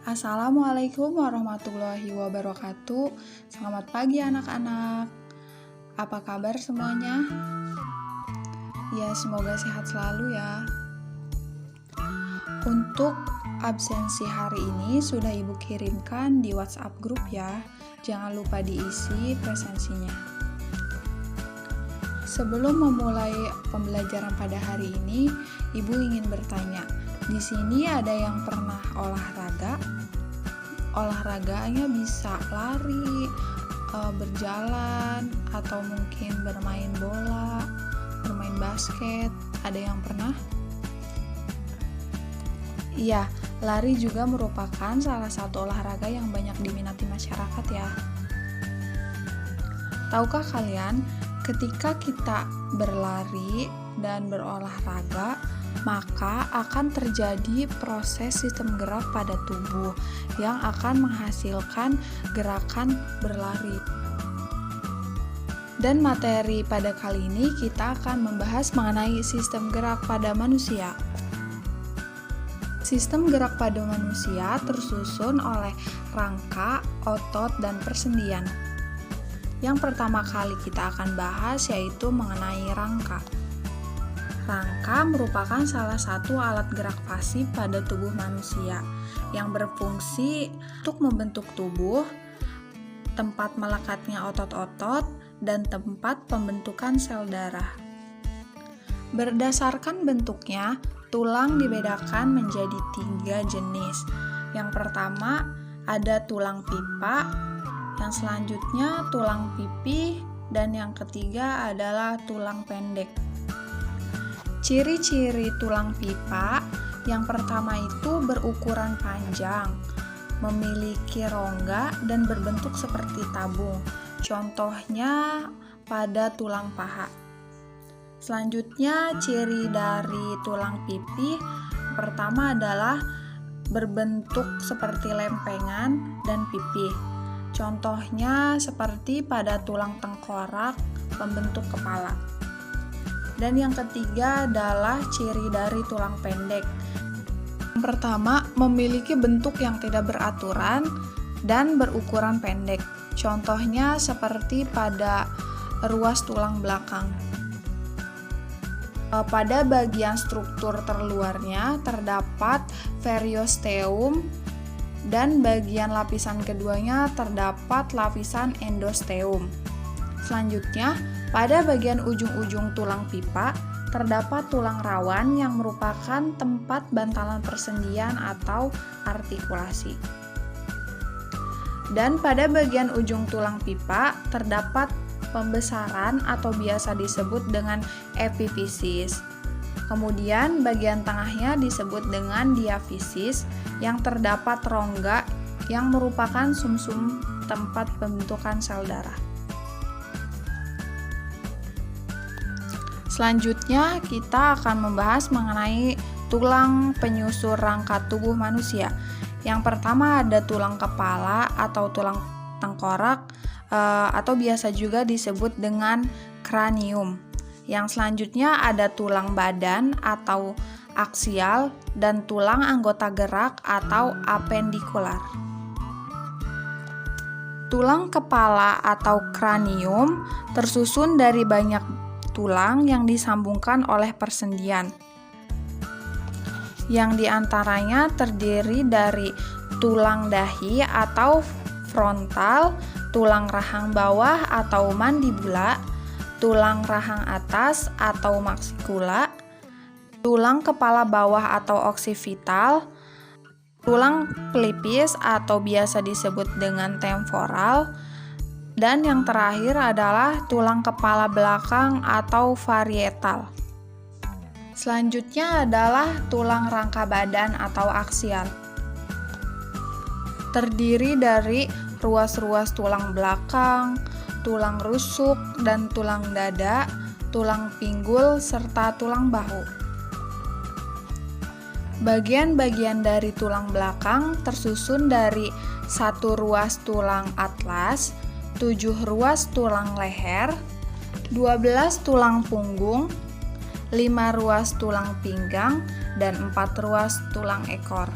Assalamualaikum warahmatullahi wabarakatuh. Selamat pagi anak-anak. Apa kabar semuanya? Ya, semoga sehat selalu ya. Untuk absensi hari ini sudah Ibu kirimkan di WhatsApp grup ya. Jangan lupa diisi presensinya. Sebelum memulai pembelajaran pada hari ini, Ibu ingin bertanya, di sini ada yang pernah olahraga? Olahraganya bisa lari, berjalan, atau mungkin bermain bola, bermain basket. Ada yang pernah? Iya, lari juga merupakan salah satu olahraga yang banyak diminati masyarakat ya. Tahukah kalian, ketika kita berlari dan berolahraga, maka akan terjadi proses sistem gerak pada tubuh yang akan menghasilkan gerakan berlari. Dan materi pada kali ini kita akan membahas mengenai sistem gerak pada manusia. Sistem gerak pada manusia tersusun oleh rangka, otot, dan persendian. Yang pertama kali kita akan bahas yaitu mengenai rangka. Rangka merupakan salah satu alat gerak pasif pada tubuh manusia yang berfungsi untuk membentuk tubuh, tempat melekatnya otot-otot, dan tempat pembentukan sel darah. Berdasarkan bentuknya, tulang dibedakan menjadi 3 jenis. Yang pertama ada tulang pipa, yang selanjutnya tulang pipih, dan yang ketiga adalah tulang pendek. Ciri-ciri tulang pipa, yang pertama itu berukuran panjang, memiliki rongga dan berbentuk seperti tabung. Contohnya pada tulang paha. Selanjutnya, ciri dari tulang pipih pertama adalah berbentuk seperti lempengan dan pipih. Contohnya seperti pada tulang tengkorak pembentuk kepala. Dan yang ketiga adalah ciri dari tulang pendek. Yang pertama, memiliki bentuk yang tidak beraturan dan berukuran pendek. Contohnya seperti pada ruas tulang belakang. Pada bagian struktur terluarnya terdapat periosteum dan bagian lapisan keduanya terdapat lapisan endosteum. Selanjutnya, pada bagian ujung-ujung tulang pipa terdapat tulang rawan yang merupakan tempat bantalan persendian atau artikulasi. Dan pada bagian ujung tulang pipa terdapat pembesaran atau biasa disebut dengan epifisis. Kemudian bagian tengahnya disebut dengan diafisis yang terdapat rongga yang merupakan sumsum tempat pembentukan sel darah. Selanjutnya kita akan membahas mengenai tulang penyusur rangka tubuh manusia. Yang pertama ada tulang kepala atau tulang tengkorak atau biasa juga disebut dengan kranium. Yang selanjutnya ada tulang badan atau aksial dan tulang anggota gerak atau apendikular. Tulang kepala atau kranium tersusun dari banyak tulang yang disambungkan oleh persendian. Yang diantaranya terdiri dari tulang dahi atau frontal, tulang rahang bawah atau mandibula, tulang rahang atas atau maxilla, tulang kepala bawah atau occipital, tulang pelipis atau biasa disebut dengan temporal, dan yang terakhir adalah tulang kepala belakang atau varietal. Selanjutnya adalah tulang rangka badan atau aksial. Terdiri dari ruas-ruas tulang belakang, tulang rusuk dan tulang dada, tulang pinggul, serta tulang bahu. Bagian-bagian dari tulang belakang tersusun dari 1 ruas tulang atlas, 7 ruas tulang leher, 12 tulang punggung, 5 ruas tulang pinggang, dan 4 ruas tulang ekor.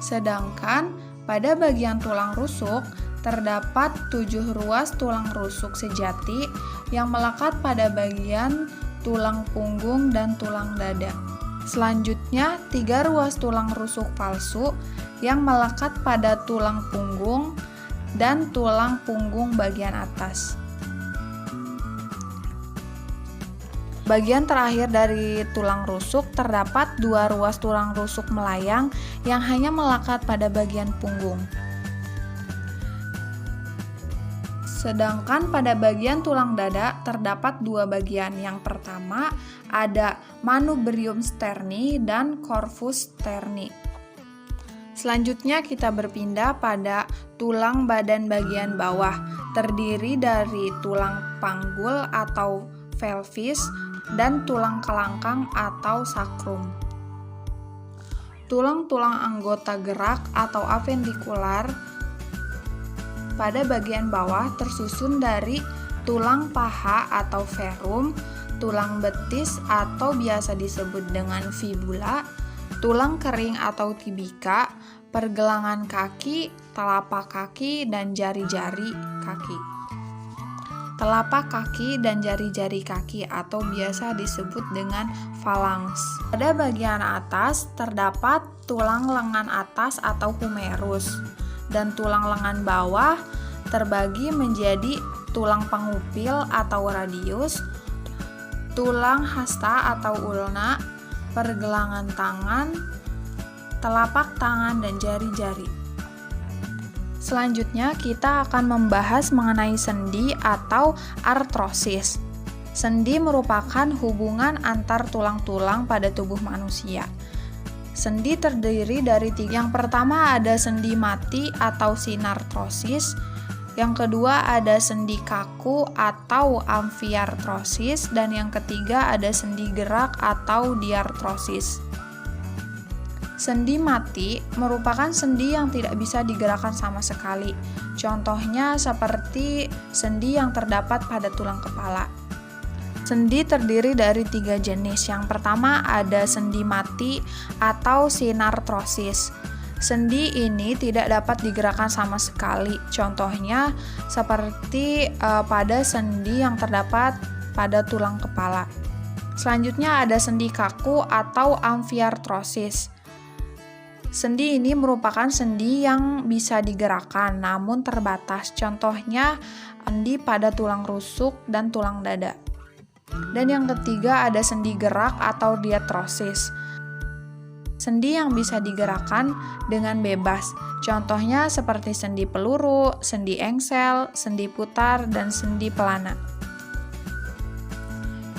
Sedangkan pada bagian tulang rusuk terdapat 7 ruas tulang rusuk sejati yang melekat pada bagian tulang punggung dan tulang dada. Selanjutnya, 3 ruas tulang rusuk palsu yang melekat pada tulang punggung dan tulang punggung bagian atas. Bagian terakhir dari tulang rusuk terdapat 2 ruas tulang rusuk melayang yang hanya melekat pada bagian punggung. Sedangkan pada bagian tulang dada terdapat 2 bagian. Yang pertama ada manubrium sterni dan corpus sterni. Selanjutnya kita berpindah pada tulang badan bagian bawah, terdiri dari tulang panggul atau pelvis dan tulang kelangkang atau sakrum. Tulang-tulang anggota gerak atau apendikular pada bagian bawah tersusun dari tulang paha atau verum, tulang betis atau biasa disebut dengan fibula, tulang kering atau tibika, pergelangan kaki, telapak kaki, dan jari-jari kaki. Telapak kaki dan jari-jari kaki atau biasa disebut dengan phalanx. Pada bagian atas terdapat tulang lengan atas atau humerus, dan tulang lengan bawah terbagi menjadi tulang pangupil atau radius, tulang hasta atau ulna, pergelangan tangan, telapak tangan, dan jari-jari. Selanjutnya kita akan membahas mengenai sendi atau artrosis. Sendi merupakan hubungan antar tulang-tulang pada tubuh manusia. Sendi terdiri dari 3. Yang pertama ada sendi mati atau sinartrosis. Yang kedua ada sendi kaku atau amfiartrosis. Dan yang ketiga ada sendi gerak atau diartrosis. Sendi mati merupakan sendi yang tidak bisa digerakkan sama sekali. Contohnya seperti sendi yang terdapat pada tulang kepala. Sendi terdiri dari 3 jenis. Yang pertama ada sendi mati atau sinartrosis. Sendi ini tidak dapat digerakkan sama sekali. Contohnya seperti pada sendi yang terdapat pada tulang kepala. Selanjutnya ada sendi kaku atau amfiartrosis. Sendi ini merupakan sendi yang bisa digerakkan namun terbatas. Contohnya sendi pada tulang rusuk dan tulang dada. Dan yang ketiga ada sendi gerak atau diartrosis. Sendi yang bisa digerakkan dengan bebas. Contohnya seperti sendi peluru, sendi engsel, sendi putar, dan sendi pelana.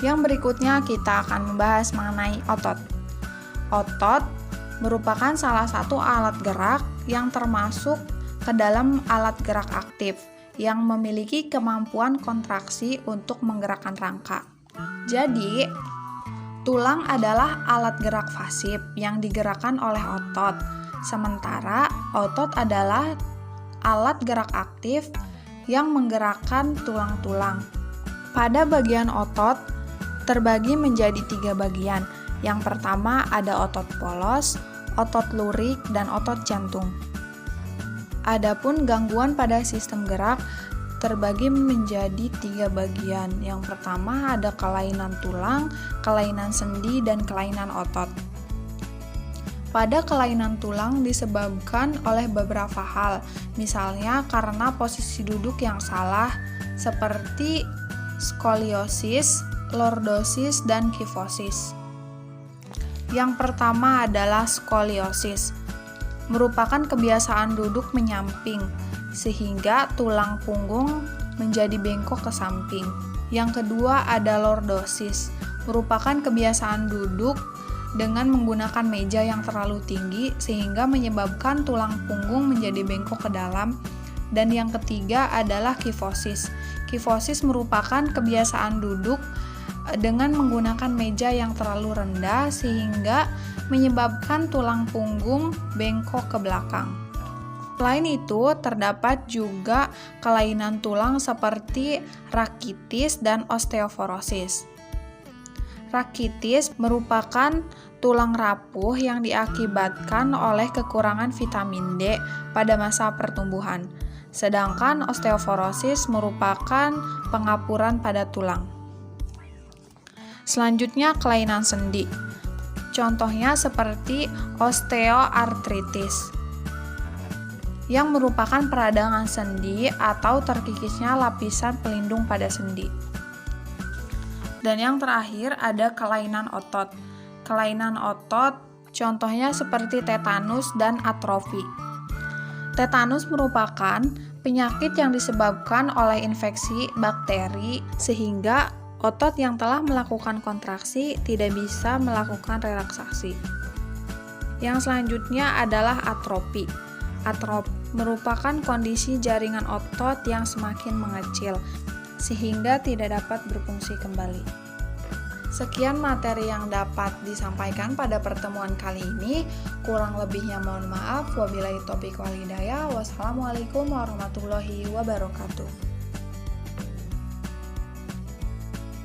Yang berikutnya kita akan membahas mengenai otot. Otot merupakan salah satu alat gerak yang termasuk ke dalam alat gerak aktif yang memiliki kemampuan kontraksi untuk menggerakkan rangka. Jadi, tulang adalah alat gerak pasif yang digerakkan oleh otot, sementara otot adalah alat gerak aktif yang menggerakkan tulang-tulang. Pada bagian otot terbagi menjadi 3 bagian. Yang pertama ada otot polos, otot lurik, dan otot jantung. Adapun gangguan pada sistem gerak terbagi menjadi 3 bagian. Yang pertama ada kelainan tulang, kelainan sendi, dan kelainan otot. Pada kelainan tulang disebabkan oleh beberapa hal, misalnya karena posisi duduk yang salah, seperti skoliosis, lordosis, dan kifosis. Yang pertama adalah skoliosis, merupakan kebiasaan duduk menyamping, sehingga tulang punggung menjadi bengkok ke samping. Yang kedua ada lordosis, merupakan kebiasaan duduk dengan menggunakan meja yang terlalu tinggi, sehingga menyebabkan tulang punggung menjadi bengkok ke dalam. Dan yang ketiga adalah kifosis. Kifosis merupakan kebiasaan duduk dengan menggunakan meja yang terlalu rendah sehingga menyebabkan tulang punggung bengkok ke belakang. Selain itu, terdapat juga kelainan tulang seperti rakitis dan osteoporosis. Rakitis merupakan tulang rapuh yang diakibatkan oleh kekurangan vitamin D pada masa pertumbuhan. Sedangkan osteoporosis merupakan pengapuran pada tulang. Selanjutnya, kelainan sendi. Contohnya seperti osteoartritis, yang merupakan peradangan sendi atau terkikisnya lapisan pelindung pada sendi. Dan yang terakhir ada kelainan otot. Kelainan otot contohnya seperti tetanus dan atrofi. Tetanus merupakan penyakit yang disebabkan oleh infeksi bakteri sehingga otot yang telah melakukan kontraksi tidak bisa melakukan relaksasi. Yang selanjutnya adalah atrofi. Atrofi merupakan kondisi jaringan otot yang semakin mengecil sehingga tidak dapat berfungsi kembali. Sekian materi yang dapat disampaikan pada pertemuan kali ini. Kurang lebihnya mohon maaf. Wabillahi taufiq wal hidayah. Wassalamualaikum warahmatullahi wabarakatuh.